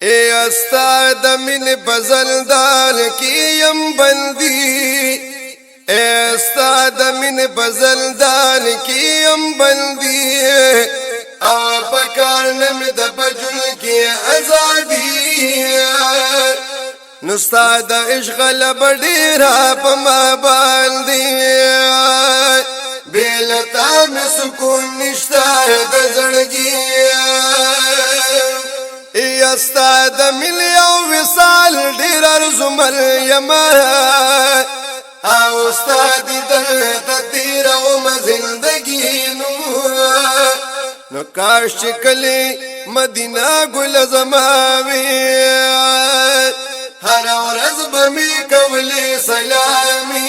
اے استاد من بزلدان کی یم بندی اے استاد من بزلدان کی یم بندی آپ کارنم دبجل کی ازادی نستاد اشغل بڑیرا پما باندی بیلتا میں سکون نشتا دزڑگی استاد ملیو وصال ډیر ارزمل یما او استاد در تدیر او زندگی نو کاش کلی مدینہ گل زماوی هر ورځ بمی کولی سلامی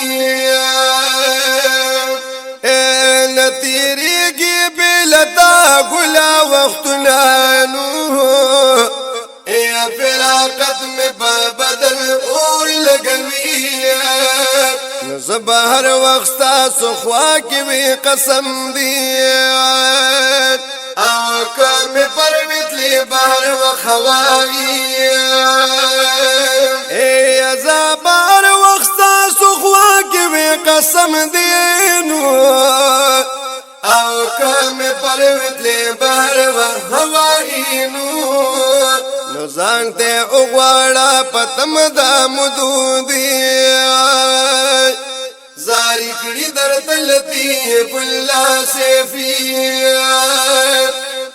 نتیریږي بلتا گلا وختنا نو فراقت میں بدل اور لگوی زبہر وقتا سخوا کی بھی قسم دی آقا میں پروت لی بہر وخوائی اے زبہر وقتا سخوا کی بھی قسم دینو آقا میں پروت لی بہر وخوائی نو زانتے اغواڑا پتم دا مدودی زاری کڑی در تلتی پلا سیفی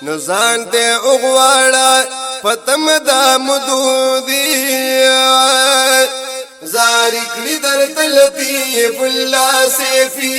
نو زانتے اغواڑا پتم دا مدودی زاری کڑی در تلتی پلا سیفی